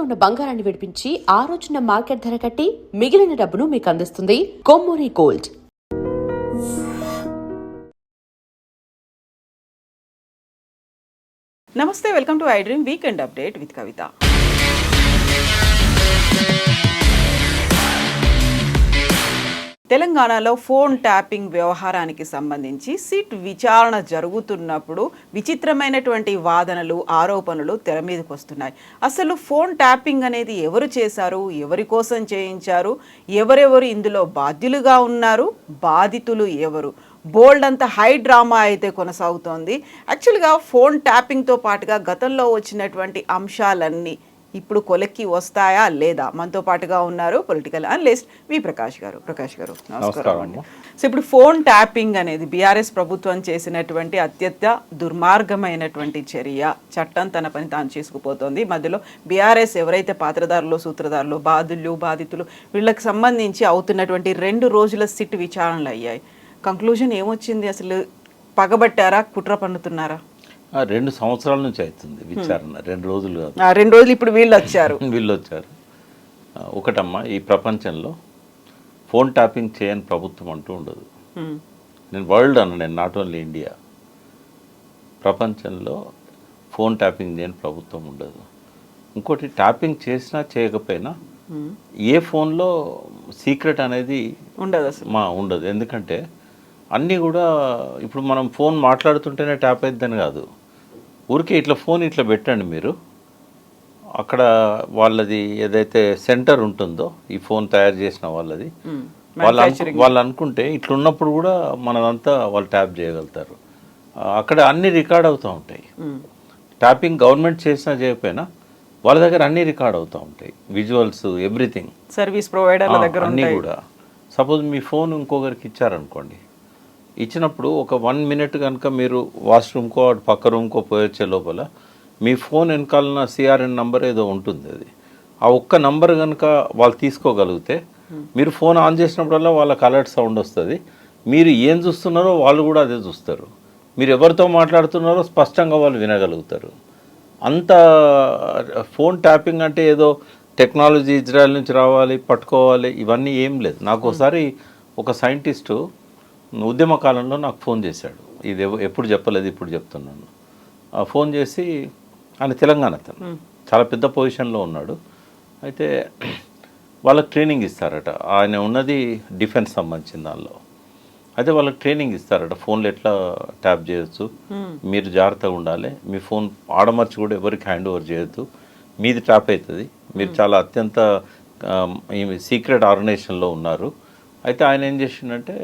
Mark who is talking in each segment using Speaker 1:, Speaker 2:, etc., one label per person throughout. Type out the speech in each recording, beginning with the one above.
Speaker 1: ఉన్న బంగారాన్ని విడిపించి ఆ రోజున మార్కెట్ ధర కట్టి మిగిలిన డబ్బును మీకు అందిస్తుంది కొమ్మూరి గోల్డ్.
Speaker 2: నమస్తే, welcome to I dream weekend update with Kavitha. తెలంగాణలో ఫోన్ ట్యాపింగ్ వ్యవహారానికి సంబంధించి సిట్ విచారణ జరుగుతున్నప్పుడు విచిత్రమైనటువంటి వాదనలు, ఆరోపణలు తెర మీదకి వస్తున్నాయి. అసలు ఫోన్ ట్యాపింగ్ అనేది ఎవరు చేశారు, ఎవరి కోసం చేయించారు, ఎవరెవరు ఇందులో బాధ్యులుగా ఉన్నారు, బాధితులు ఎవరు, బోల్డ్ అంత హై డ్రామా అయితే కొనసాగుతోంది. యాక్చువల్గా ఫోన్ ట్యాపింగ్తో పాటుగా గతంలో వచ్చినటువంటి అంశాలన్నీ ఇప్పుడు కొలెక్కి వస్తాయా లేదా? మనతో పాటుగా ఉన్నారు పొలిటికల్ అనలిస్ట్ వి ప్రకాష్ గారు. ప్రకాష్ గారు నమస్కారం అండి. సో ఇప్పుడు ఫోన్ ట్యాపింగ్ అనేది బీఆర్ఎస్ ప్రభుత్వం చేసినటువంటి అత్యంత దుర్మార్గమైనటువంటి చర్య. చట్టం తన పని తాను చేసుకుపోతోంది. మధ్యలో బీఆర్ఎస్ ఎవరైతే పాత్రదారులు, సూత్రధారులు, బాధితులు వీళ్ళకి సంబంధించి అవుతున్నటువంటి 2 రోజుల సిట్ విచారణలు అయ్యాయి. కంక్లూజన్ ఏమొచ్చింది? అసలు పగబట్టారా, కుట్ర పన్నుతున్నారా?
Speaker 3: 2 సంవత్సరాల నుంచి అవుతుంది విచారణ, 2 రోజులు కాదు.
Speaker 2: 2 రోజులు ఇప్పుడు వీళ్ళు వచ్చారు.
Speaker 3: ఒకటమ్మా, ఈ ప్రపంచంలో ఫోన్ ట్యాపింగ్ చేయని ప్రభుత్వం అంటూ ఉండదు. నేను వరల్డ్ అన్న, నేను నాట్ ఓన్లీ ఇండియా, ప్రపంచంలో ఫోన్ ట్యాపింగ్ చేయని ప్రభుత్వం ఉండదు. ఇంకోటి, ట్యాపింగ్ చేసినా చేయకపోయినా ఏ ఫోన్లో సీక్రెట్ అనేది ఉండదు. ఎందుకంటే అన్నీ కూడా ఇప్పుడు మనం ఫోన్ మాట్లాడుతుంటేనే ట్యాప్ అయిద్దని కాదు. ఊరికే ఇట్లా ఫోన్ ఇట్లా పెట్టండి మీరు, అక్కడ వాళ్ళది ఏదైతే సెంటర్ ఉంటుందో ఈ ఫోన్ తయారు చేసిన వాళ్ళది, వాళ్ళు అనుకుంటే ఇట్లా ఉన్నప్పుడు కూడా మనదంతా వాళ్ళు ట్యాప్ చేయగలుగుతారు. అక్కడ అన్నీ రికార్డ్ అవుతూ ఉంటాయి. ట్యాపింగ్ గవర్నమెంట్ చేసినా చేయకపోయినా వాళ్ళ దగ్గర అన్నీ రికార్డ్ అవుతూ ఉంటాయి, విజువల్స్, ఎవ్రీథింగ్.
Speaker 2: సర్వీస్ ప్రొవైడర్ల దగ్గర
Speaker 3: అన్నీ కూడా. సపోజ్ మీ ఫోన్ ఇంకొకరికి ఇచ్చారనుకోండి, ఇచ్చినప్పుడు ఒక 1 మినిట్ కనుక మీరు వాష్రూమ్కో పక్క రూమ్కో పోయొచ్చే లోపల మీ ఫోన్ వెనకాలన్న సిఆర్ఎన్ నంబర్ ఏదో ఉంటుంది, అది ఆ ఒక్క నంబర్ కనుక వాళ్ళు తీసుకోగలిగితే మీరు ఫోన్ ఆన్ చేసినప్పుడల్లా వాళ్ళకి అలర్ట్ సౌండ్ వస్తుంది. మీరు ఏం చూస్తున్నారో వాళ్ళు కూడా అదే చూస్తారు. మీరు ఎవరితో మాట్లాడుతున్నారో స్పష్టంగా వాళ్ళు వినగలుగుతారు. అంత ఫోన్ ట్యాపింగ్ అంటే ఏదో టెక్నాలజీ ఇజ్రాయెల్ నుంచి రావాలి, పట్టుకోవాలి, ఇవన్నీ ఏం లేదు. నాకు ఒకసారి ఒక సైంటిస్టు ఉద్యమ కాలంలో నాకు ఫోన్ చేశాడు. ఇది ఎప్పుడు చెప్పలేదు, ఇప్పుడు చెప్తున్నాను. ఫోన్ చేసి, ఆయన తెలంగాణ అతను, చాలా పెద్ద పొజిషన్లో ఉన్నాడు. అయితే వాళ్ళకి ట్రైనింగ్ ఇస్తారట. ఆయన ఉన్నది డిఫెన్స్ సంబంధించిన దానిలో. అయితే వాళ్ళకి ట్రైనింగ్ ఇస్తారట, ఫోన్లు ఎట్లా ట్యాప్ చేయొచ్చు, మీరు జాగ్రత్తగా ఉండాలి, మీ ఫోన్ ఆడమర్చి కూడా ఎవరికి హ్యాండ్ ఓవర్ చేయొద్దు, మీది ట్యాప్ అవుతుంది, మీరు చాలా అత్యంత సీక్రెట్ ఆర్గనైజేషన్లో ఉన్నారు. అయితే ఆయన ఏం చేసిండంటే,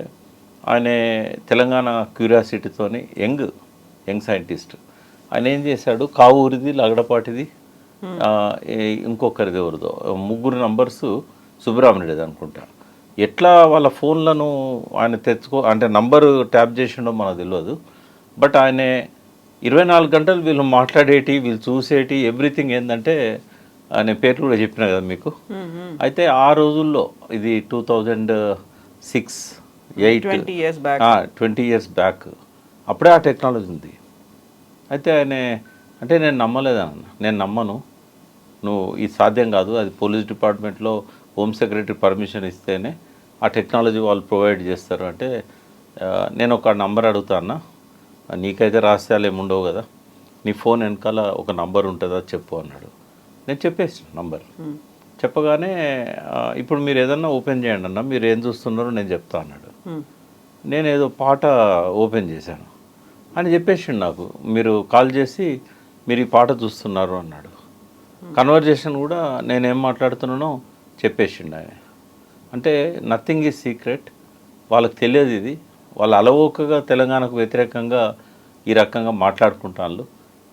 Speaker 3: ఆయన తెలంగాణ క్యూరియాసిటీతోని యంగ్ సైంటిస్ట్, ఆయన ఏం చేశాడు, కావూరిది, లగడపాటిది, ఇంకొకరిది ఎవరిదో 3 నంబర్స్, సుబ్రహ్మణ్యుడిది అనుకుంటా, ఎట్లా వాళ్ళ ఫోన్లను ఆయన అంటే నంబరు ట్యాప్ చేసిండో మనకు తెలియదు. బట్ ఆయన 24 గంటలు వీళ్ళు మాట్లాడేటి, వీళ్ళు చూసేటి, ఎవ్రీథింగ్ ఏంటంటే, ఆయన పేర్లు కూడా చెప్పిన కదా మీకు. అయితే ఆ రోజుల్లో, ఇది 2006, 20 ఇయర్స్ బ్యాక్, అప్పుడే ఆ టెక్నాలజీ ఉంది. అయితే ఆయన అంటే, నేను నమ్మలేదన్న, నేను నమ్మను, నువ్వు ఇది సాధ్యం కాదు, అది పోలీస్ డిపార్ట్మెంట్లో హోమ్ సెక్రటరీ పర్మిషన్ ఇస్తేనే ఆ టెక్నాలజీ వాళ్ళు ప్రొవైడ్ చేస్తారు. అంటే నేను ఒక నంబర్ అడుగుతాను, నీకైతే రహస్యాలు ఏమి ఉండవు కదా, నీ ఫోన్ వెనకాల ఒక నంబర్ ఉంటుందా చెప్పు అన్నాడు. నేను చెప్పేసాను నంబర్. చెప్పగానే, ఇప్పుడు మీరు ఏదన్నా ఓపెన్ చేయండి అన్న, మీరు ఏం చూస్తున్నారో నేను చెప్తా అన్నాడు. నేను ఏదో పాట ఓపెన్ చేశాను అని చెప్పేసిండు నాకు. మీరు కాల్ చేసి మీరు ఈ పాట చూస్తున్నారు అన్నాడు. కన్వర్జేషన్ కూడా నేనేం మాట్లాడుతున్నానో చెప్పేసిండు ఆయన. అంటే నథింగ్ ఈజ్ సీక్రెట్, వాళ్ళకి తెలియదు ఇది, వాళ్ళు అలవోకగా తెలంగాణకు వ్యతిరేకంగా ఈ రకంగా మాట్లాడుకుంటాను,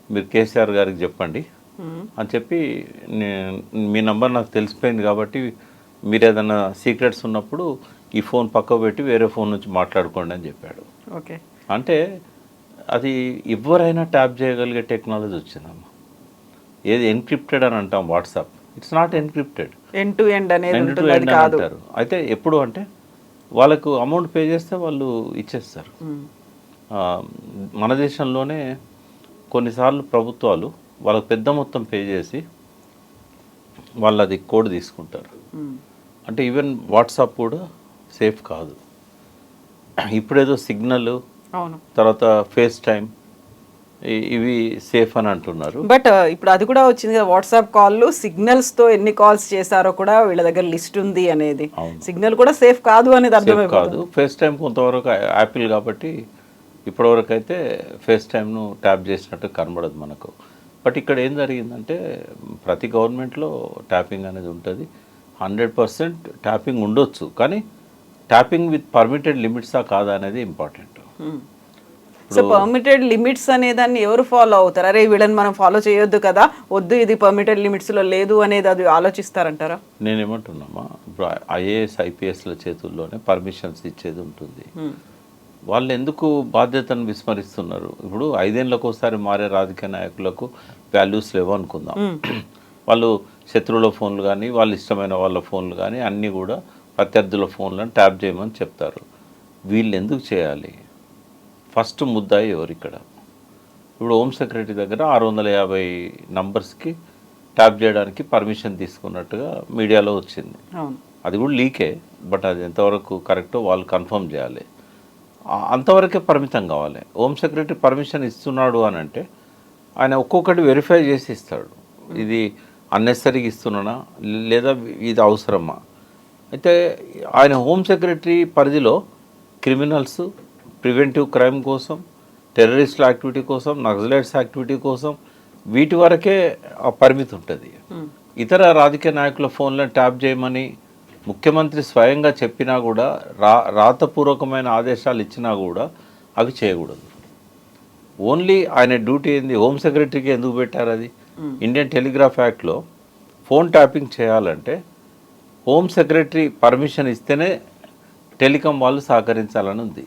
Speaker 3: మీరు కేసీఆర్ గారికి చెప్పండి అని చెప్పి, మీ నంబర్ నాకు తెలిసిపోయింది కాబట్టి మీరు ఏదైనా సీక్రెట్స్ ఉన్నప్పుడు ఈ ఫోన్ పక్క పెట్టి వేరే ఫోన్ నుంచి మాట్లాడుకోండి అని చెప్పాడు.
Speaker 2: ఓకే,
Speaker 3: అంటే అది ఎవరైనా ట్యాప్ చేయగలిగే టెక్నాలజీ వచ్చిందమ్మా. ఏది ఎన్క్రిప్టెడ్ అని అంటాం WhatsApp, it's not encrypted,
Speaker 2: end to end
Speaker 3: అంటారు. అయితే ఎప్పుడు అంటే వాళ్ళకు అమౌంట్ పే చేస్తే వాళ్ళు ఇచ్చేస్తారు. మన దేశంలోనే కొన్నిసార్లు ప్రభుత్వాలు వాళ్ళకు పెద్ద మొత్తం పే చేసి వాళ్ళు అది కోడ్ తీసుకుంటారు. అంటే ఈవెన్ వాట్సాప్ కూడా సేఫ్ కాదు. ఇప్పుడేదో సిగ్నల్,
Speaker 2: అవును,
Speaker 3: తర్వాత ఫేస్ టైం ఇవి సేఫ్ అని అంటున్నారు.
Speaker 2: బట్ ఇప్పుడు అది కూడా వచ్చింది కదా, వాట్సాప్ కాల్లు సిగ్నల్స్తో ఎన్ని కాల్స్ చేశారో కూడా వీళ్ళ దగ్గర లిస్ట్ ఉంది అనేది. సిగ్నల్ కూడా సేఫ్ కాదు అనేది
Speaker 3: సేఫ్
Speaker 2: అర్థమైపోతుంది.
Speaker 3: కాదు. ఫేస్ టైం కొంతవరకు యాపిల్ కాబట్టి ఇప్పటివరకు అయితే ఫేస్ టైంను ట్యాప్ చేసినట్టు కనబడదు మనకు. బట్ ఇక్కడ ఏం జరిగిందంటే ప్రతి గవర్నమెంట్లో ట్యాపింగ్ అనేది ఉంటుంది. 100% ట్యాపింగ్ ఉండొచ్చు, కానీ ట్యాపింగ్ విత్ పర్మిటెడ్ లిమిట్సా కాదా అనేది ఇంపార్టెంట్.
Speaker 2: సో పర్మిటెడ్ లిమిట్స్ అనే దాన్ని ఎవరు ఫాలో అవుతారు? అరే వీళ్ళని మనం ఫాలో చేయొద్దు కదా, వద్దు ఇది పర్మిటెడ్ లిమిట్స్లో లేదు అనేది అది ఆలోచిస్తారంటారా?
Speaker 3: నేనేమంటున్నామా, ఇప్పుడు ఐఏఎస్ ఐపీఎస్ల చేతుల్లోనే పర్మిషన్స్ ఇచ్చేది ఉంటుంది. వాళ్ళు ఎందుకు బాధ్యతను విస్మరిస్తున్నారు? ఇప్పుడు 5 ఏళ్ళకు ఒకసారి మారే రాజకీయ నాయకులకు వాల్యూస్ లేవు అనుకుందాం. వాళ్ళు శత్రువుల ఫోన్లు కానీ వాళ్ళు ఇష్టమైన వాళ్ళ ఫోన్లు కానీ అన్నీ కూడా ప్రత్యర్థుల ఫోన్లను ట్యాప్ చేయమని చెప్తారు. వీళ్ళు ఎందుకు చేయాలి? ఫస్ట్ ముద్దాయి ఎవరు ఇక్కడ? ఇప్పుడు హోమ్ సెక్రటరీ దగ్గర 650 నంబర్స్కి ట్యాప్ చేయడానికి పర్మిషన్ తీసుకున్నట్టుగా మీడియాలో వచ్చింది. అది కూడా లీకే, బట్ అది ఎంతవరకు కరెక్టో వాళ్ళు కన్ఫర్మ్ చేయాలి. అంతవరకే పరిమితం కావాలి. హోమ్ సెక్రటరీ పర్మిషన్ ఇస్తున్నాడు అని అంటే ఆయన ఒక్కొక్కటి వెరిఫై చేసి ఇస్తాడు. ఇది అన్నెసరీగా ఇస్తున్నానా లేదా ఇది అవసరమా? అయితే ఆయన హోమ్ సెక్రటరీ పరిధిలో క్రిమినల్స్, ప్రివెంటివ్ క్రైమ్ కోసం, టెర్రరిస్టుల యాక్టివిటీ కోసం, నక్సలైట్స్ యాక్టివిటీ కోసం వీటి వరకే ఆ పరిమితి ఉంటుంది. ఇతర రాజకీయ నాయకుల ఫోన్లను ట్యాప్ చేయమని ముఖ్యమంత్రి స్వయంగా చెప్పినా కూడా, రాతపూర్వకమైన ఆదేశాలు ఇచ్చినా కూడా అవి చేయకూడదు. ఓన్లీ ఆయన డ్యూటీ ఏంది? హోమ్ సెక్రటరీకి ఎందుకు పెట్టారు అది? ఇండియన్ టెలిగ్రాఫ్ యాక్ట్లో ఫోన్ ట్యాపింగ్ చేయాలంటే హోమ్ సెక్రటరీ పర్మిషన్ ఇస్తేనే టెలికాం వాళ్ళు సహకరించాలని ఉంది.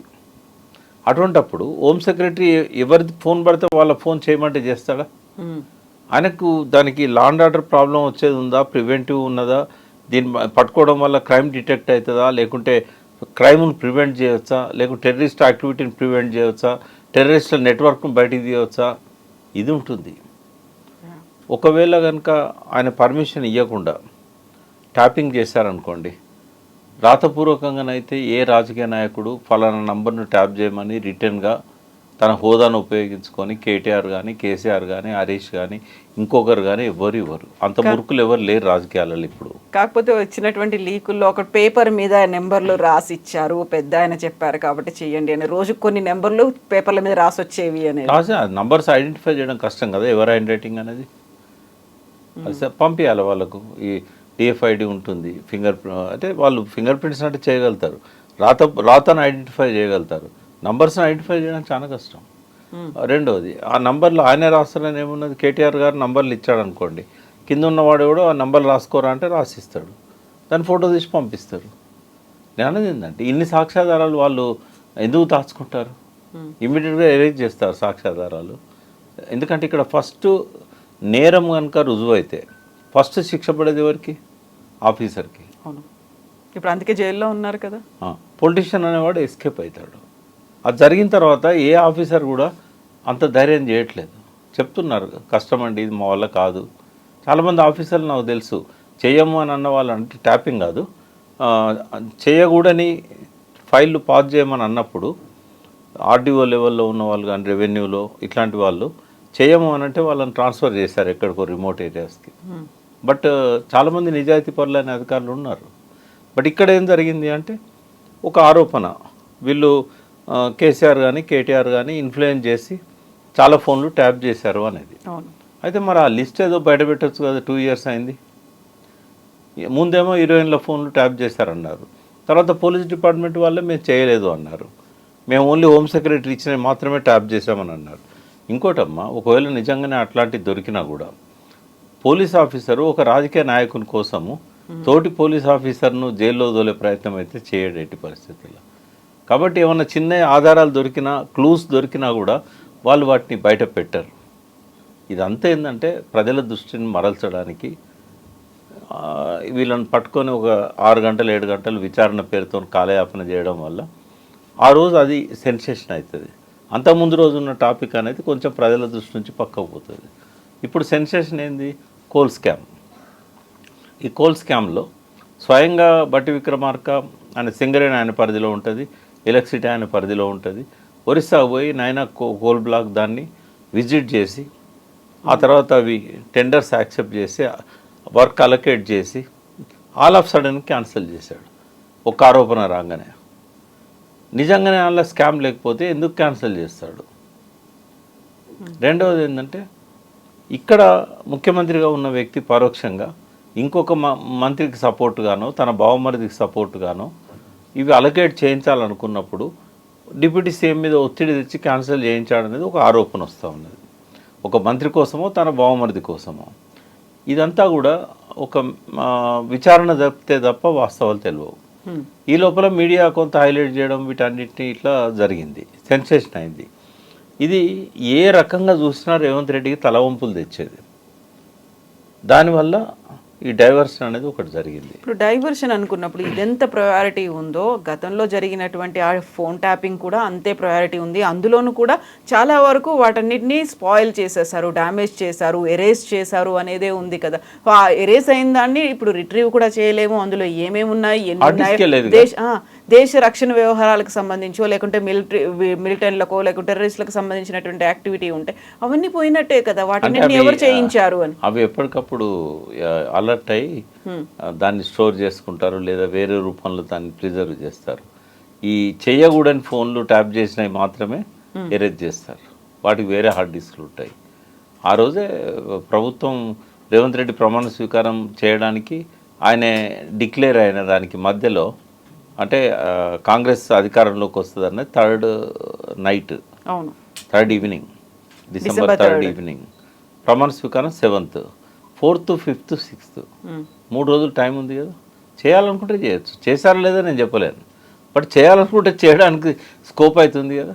Speaker 3: అటువంటప్పుడు హోమ్ సెక్రటరీ ఎవరి ఫోన్ పడితే వాళ్ళ ఫోన్ చేయమంటే చేస్తాడా? ఆయనకు దానికి లా అండ్ ఆర్డర్ ప్రాబ్లం వచ్చేది ఉందా? ప్రివెంటివ్ ఉన్నదా? దీన్ని పట్టుకోవడం వల్ల క్రైమ్ డిటెక్ట్ అవుతుందా? లేకుంటే క్రైమ్ను ప్రివెంట్ చేయవచ్చా? లేకుంటే టెర్రరిస్ట్ యాక్టివిటీని ప్రివెంట్ చేయవచ్చా? టెర్రరిస్టుల నెట్వర్క్ను బయటికి తీయవచ్చా? ఇది ఉంటుంది. ఒకవేళ కనుక ఆయన పర్మిషన్ ఇవ్వకుండా ట్యాపింగ్ చేశారనుకోండి, రాతపూర్వకంగానైతే ఏ రాజకీయ నాయకుడు ఫలానా నంబర్ను ట్యాప్ చేయమని రిటర్న్గా తన హోదాను ఉపయోగించుకొని కేటీఆర్ కానీ, కేసీఆర్ కానీ, హరీష్ కానీ, ఇంకొకరు కానీ ఇవ్వరు. అంత మురుకులు ఎవరు లేరు రాజకీయాలలో ఇప్పుడు.
Speaker 2: కాకపోతే వచ్చినటువంటి లీకుల్లో ఒక పేపర్ మీద నెంబర్లు రాసి ఇచ్చారు, పెద్ద ఆయన చెప్పారు కాబట్టి చెయ్యండి అని, రోజు కొన్ని నెంబర్లు పేపర్ల మీద రాసి వచ్చేవి అనేది.
Speaker 3: రాసి నంబర్స్ ఐడెంటిఫై చేయడం కష్టం కదా, ఎవరు హ్యాండ్ రైటింగ్ అనేది. అది పంపించాలి వాళ్ళకు. ఈ డిఎఫ్ఐడి ఉంటుంది, అంటే వాళ్ళు ఫింగర్ ప్రింట్స్ అంటే చేయగలుగుతారు, రాతను ఐడెంటిఫై చేయగలుగుతారు, నంబర్స్ని ఐడెంటిఫై చేయడం చాలా కష్టం. రెండవది, ఆ నంబర్లు ఆయనే రాస్తారని ఏమున్నది? కేటీఆర్ గారు నంబర్లు ఇచ్చాడు అనుకోండి, కింద ఉన్నవాడు కూడా ఆ నంబర్లు రాసుకోరా అంటే రాసిస్తాడు, దాన్ని ఫోటో తీసి పంపిస్తారు. నేను అనేది ఏంటంటే ఇన్ని సాక్ష్యాధారాలు వాళ్ళు ఎందుకు దాచుకుంటారు? ఇమ్మీడియట్గా ఎరేజ్ చేస్తారు సాక్ష్యాధారాలు. ఎందుకంటే ఇక్కడ ఫస్ట్ నేరం కనుక రుజువు అయితే ఫస్ట్ శిక్ష పడేది ఎవరికి? ఆఫీసర్కి.
Speaker 2: అవును, ఇప్పుడు అందుకే జైల్లో ఉన్నారు కదా.
Speaker 3: పొలిటీషియన్ అనేవాడు ఎస్కేప్ అవుతాడు. అది జరిగిన తర్వాత ఏ ఆఫీసర్ కూడా అంత ధైర్యం చేయట్లేదు. చెప్తున్నారు కష్టమండి, ఇది మా వల్ల కాదు. చాలామంది ఆఫీసర్లు నాకు తెలుసు చేయము అని అన్న వాళ్ళు, అంటే ట్యాపింగ్ కాదు, చేయకూడని ఫైళ్ళు పాస్ చేయమని అన్నప్పుడు ఆర్డీఓ లెవెల్లో ఉన్న వాళ్ళు కానీ, రెవెన్యూలో ఇట్లాంటి వాళ్ళు చేయము అని అంటే వాళ్ళని ట్రాన్స్ఫర్ చేశారు ఎక్కడికో రిమోట్ ఏరియాస్కి. బట్ చాలామంది నిజాయితీ పరులు అనే అధికారులు ఉన్నారు. బట్ ఇక్కడ ఏం జరిగింది అంటే ఒక ఆరోపణ, వీళ్ళు కేసీఆర్ కానీ కేటీఆర్ కానీ ఇన్ఫ్లుయెన్స్ చేసి చాలా ఫోన్లు ట్యాప్ చేశారు అనేది. అయితే మరి ఆ లిస్ట్ ఏదో బయట పెట్టచ్చు కదా, 2 years అయింది. ముందేమో 20 ఫోన్లు ట్యాప్ చేశారన్నారు, తర్వాత పోలీస్ డిపార్ట్మెంట్ వాళ్ళే మేము చేయలేదు అన్నారు, మేము ఓన్లీ హోమ్ సెక్రటరీ ఇచ్చినవి మాత్రమే ట్యాప్ చేసామని అన్నారు. ఇంకోటమ్మా, ఒకవేళ నిజంగానే అట్లాంటివి దొరికినా కూడా పోలీస్ ఆఫీసరు ఒక రాజకీయ నాయకుని కోసము తోటి పోలీస్ ఆఫీసర్ను జైల్లో దోలే ప్రయత్నం అయితే చేయడు ఎట్టి పరిస్థితుల్లో. కాబట్టి ఏమన్నా చిన్న ఆధారాలు దొరికినా, క్లూస్ దొరికినా కూడా వాళ్ళు వాటిని బయట పెట్టరు. ఇదంతా ఏంటంటే ప్రజల దృష్టిని మరల్చడానికి, వీళ్ళని పట్టుకొని ఒక 6 గంటలు 7 గంటలు విచారణ పేరుతో కాలయాపన చేయడం వల్ల ఆ రోజు అది సెన్సేషన్ అవుతుంది. అంతకుముందు రోజు ఉన్న టాపిక్ అనేది కొంచెం ప్రజల దృష్టి నుంచి పక్కకు పోతుంది. ఇప్పుడు సెన్సేషన్ ఏంది? Coal scam. ఈ కోల్ స్కామ్లో స్వయంగా బట్టి విక్రమార్క ఆయన సింగరేణి ఆయన పరిధిలో ఉంటుంది, ఎలక్ట్రిసిటీ ఆయన పరిధిలో ఉంటుంది. ఒరిస్సా పోయి నైనా కోల్ బ్లాక్ దాన్ని విజిట్ చేసి ఆ తర్వాత అవి టెండర్స్ యాక్సెప్ట్ చేసి వర్క్ అలొకేట్ చేసి ఆల్ ఆఫ్ సడన్ క్యాన్సిల్ చేశాడు ఒక ఆరోపణ రాగానే. నిజంగానే అలా స్కామ్ లేకపోతే ఎందుకు క్యాన్సిల్ చేస్తాడు? రెండవది ఏంటంటే ఇక్కడ ముఖ్యమంత్రిగా ఉన్న వ్యక్తి పరోక్షంగా ఇంకొక మంత్రికి సపోర్టుగానో తన బావమరిదికి సపోర్టుగానో ఇవి అలొకేట్ చేయించాలనుకున్నప్పుడు డిప్యూటీ సీఎం మీద ఒత్తిడి తెచ్చి క్యాన్సిల్ చేయించాడనేది ఒక ఆరోపణ వస్తూ ఉన్నది. ఒక మంత్రి కోసమో తన బావమరిది కోసమో. ఇదంతా కూడా ఒక విచారణ జరిపితే తప్ప వాస్తవాలు తెలియవు. ఈ లోపల మీడియా కొంత హైలైట్ చేయడం వీటన్నిటిని ఇట్లా జరిగింది, సెన్సేషన్ అయింది. ఇది ఏ రకంగా చూసినా రేవంత్ రెడ్డికి తలవంపులు తెచ్చేది. దానివల్ల ఈ డైవర్షన్ అనేది ఒకటి జరిగింది.
Speaker 2: ఇప్పుడు డైవర్షన్ అనుకున్నప్పుడు ఇదెంత ప్రయారిటీ ఉందో గతంలో జరిగినటువంటి ఆ ఫోన్ ట్యాపింగ్ కూడా అంతే ప్రయారిటీ ఉంది. అందులోనూ కూడా చాలా వరకు వాటన్నిటిని స్పాయిల్ చేసేసారు, డ్యామేజ్ చేశారు, ఎరేస్ చేశారు అనేదే ఉంది కదా. ఆ ఎరేస్ అయిన దాన్ని ఇప్పుడు రిట్రీవ్ కూడా చేయలేము. అందులో ఏమేమి ఉన్నాయి, ఎన్ని ఉన్నాయి, దేశ రక్షణ వ్యవహారాలకు సంబంధించో లేకుంటే మిలిటరీలకో లేకుంటే టెర్రరిస్టులకు సంబంధించినటువంటి యాక్టివిటీ ఉంటే అవన్నీ పోయినట్టే కదా. వాటిని ఎవరు చేయించారు అని
Speaker 3: అవి ఎప్పటికప్పుడు అలర్ట్ అయ్యి దాన్ని స్టోర్ చేసుకుంటారు లేదా వేరే రూపంలో దాన్ని ప్రిజర్వ్ చేస్తారు. ఈ చెయ్యకూడని ఫోన్లు ట్యాప్ చేసినవి మాత్రమే ఎరేజ్ చేస్తారు. వాటికి వేరే హార్డ్ డిస్క్లు ఉంటాయి. ఆ రోజే ప్రభుత్వం రేవంత్ రెడ్డి ప్రమాణ స్వీకారం చేయడానికి ఆయన డిక్లేర్ అయిన దానికి మధ్యలో అంటే కాంగ్రెస్ అధికారంలోకి వస్తుందన్న third evening December 3rd evening, ప్రమాణ స్వీకారం 7th, 4th, 5th, 6th 3 రోజులు టైం ఉంది కదా. చేయాలనుకుంటే చేయొచ్చు, చేశారా లేదా నేను చెప్పలేను, బట్ చేయాలనుకుంటే చేయడానికి స్కోప్ అవుతుంది కదా.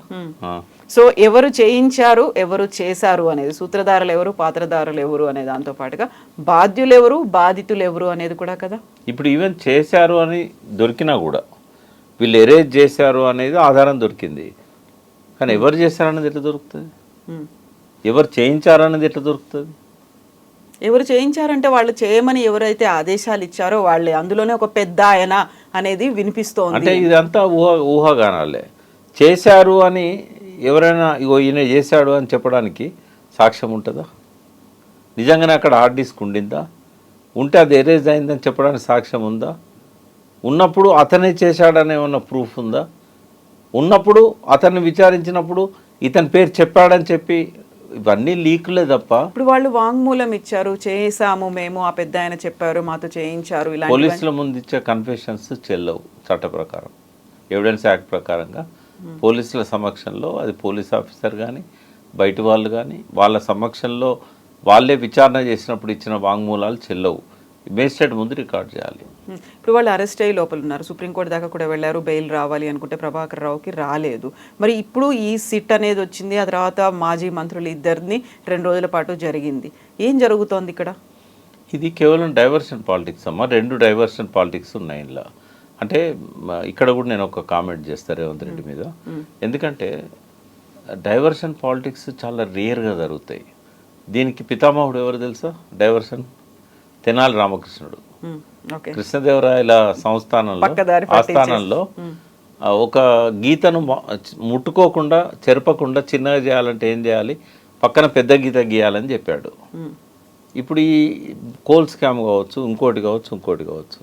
Speaker 2: సో ఎవరు చేయించారు, ఎవరు చేశారు అనేది, సూత్రధారులు ఎవరు, పాత్రధారులు ఎవరు అనే దాంతో పాటుగా బాధ్యులు ఎవరు, బాధితులు ఎవరు అనేది కూడా కదా.
Speaker 3: ఇప్పుడు ఈవెన్ చేశారు అని దొరికినా కూడా వీళ్ళు ఎరేజ్ చేశారు అనేది ఆధారం దొరికింది, కానీ ఎవరు చేశారనేది ఎట్లా దొరుకుతుంది? ఎవరు చేయించారనేది ఎట్లా దొరుకుతుంది?
Speaker 2: ఎవరు చేయించారంటే వాళ్ళు చేయమని ఎవరైతే ఆదేశాలు ఇచ్చారో వాళ్ళే. అందులోనే ఒక పెద్ద ఆయన అనేది వినిపిస్తోంది.
Speaker 3: అంటే ఇదంతా ఊహాగానాలే. చేశారు అని ఎవరైనా ఇగో ఈయన చేశాడు అని చెప్పడానికి సాక్ష్యం ఉంటుందా? నిజంగానే అక్కడ హార్డ్ డిస్క్ ఉండిందా? ఉంటే అది ఎరేజ్ అయిందని చెప్పడానికి సాక్ష్యం ఉందా? ఉన్నప్పుడు అతనే చేశాడనే ఉన్న ప్రూఫ్ ఉందా? ఉన్నప్పుడు అతన్ని విచారించినప్పుడు ఇతని పేరు చెప్పాడని చెప్పి ఇవన్నీ లీకులే తప్ప.
Speaker 2: ఇప్పుడు వాళ్ళు వాంగ్మూలం ఇచ్చారు, చేసాము మేము, ఆ పెద్ద ఆయన చెప్పారు, మాతో చేయించారు, ఇలా
Speaker 3: పోలీసుల ముందు ఇచ్చే కన్ఫెషన్స్ చెల్లవు చట్ట ప్రకారం, ఎవిడెన్స్ యాక్ట్ ప్రకారంగా. పోలీసుల సమక్షంలో అది పోలీస్ ఆఫీసర్ కానీ బయట వాళ్ళు కానీ వాళ్ళ సమక్షంలో వాళ్ళే విచారణ చేసినప్పుడు ఇచ్చిన వాంగ్మూలాలు చెల్లవు. మేజిస్ట్రేట్ ముందు రికార్డ్ చేయాలి.
Speaker 2: ఇప్పుడు వాళ్ళు అరెస్ట్ అయ్యి లోపల ఉన్నారు, సుప్రీంకోర్టు దాకా కూడా వెళ్ళారు, బెయిల్ రావాలి అనుకుంటే ప్రభాకర్ రావుకి రాలేదు. మరి ఇప్పుడు ఈ సిట్ అనేది వచ్చింది, ఆ తర్వాత మాజీ మంత్రులు ఇద్దరిని 2 రోజుల పాటు జరిగింది. ఏం జరుగుతోంది ఇక్కడ?
Speaker 3: ఇది కేవలం డైవర్షన్ పాలిటిక్స్ అమ్మా. 2 డైవర్షన్ పాలిటిక్స్ ఉన్నాయి ఇలా. అంటే ఇక్కడ కూడా నేను ఒక కామెంట్ చేస్తాను రేవంత్ రెడ్డి మీద. ఎందుకంటే డైవర్షన్ పాలిటిక్స్ చాలా రేర్గా జరుగుతాయి. దీనికి పితామహుడు ఎవరు తెలుసా? డైవర్షన్ తెనాలి రామకృష్ణుడు. కృష్ణదేవరాయల ఆస్థానంలో ఒక గీతను ముట్టుకోకుండా చెరపకుండా చిన్నగా చేయాలంటే ఏం చేయాలి? పక్కన పెద్ద గీత గీయాలని చెప్పాడు. ఇప్పుడు ఈ కోల్ స్కామ్ కావచ్చు, ఇంకోటి కావచ్చు,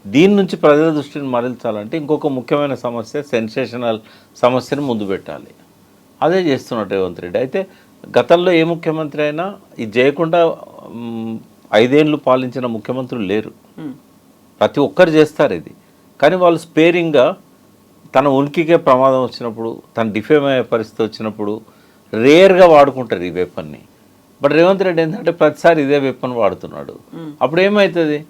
Speaker 3: దీని నుంచి ప్రజల దృష్టిని మరల్చాలంటే ఇంకొక ముఖ్యమైన సమస్య, సెన్సేషనల్ సమస్యను ముందు పెట్టాలి. అదే చేస్తున్నాడు రేవంత్ రెడ్డి. అయితే గతంలో ఏ ముఖ్యమంత్రి అయినా ఇది చేయకుండా 5 ఏళ్ళు పాలించిన ముఖ్యమంత్రులు లేరు. ప్రతి ఒక్కరు చేస్తారు ఇది. కానీ వాళ్ళు స్పేరింగ్గా తన ఉనికికే ప్రమాదం వచ్చినప్పుడు, తన డిఫేమ్ అయ్యే పరిస్థితి వచ్చినప్పుడు రేర్గా వాడుకుంటారు ఈ వెపన్ని. బట్ రేవంత్ రెడ్డి ఏంటంటే ప్రతిసారి ఇదే వెపన్ వాడుతున్నాడు. అప్పుడు ఏమవుతుంది?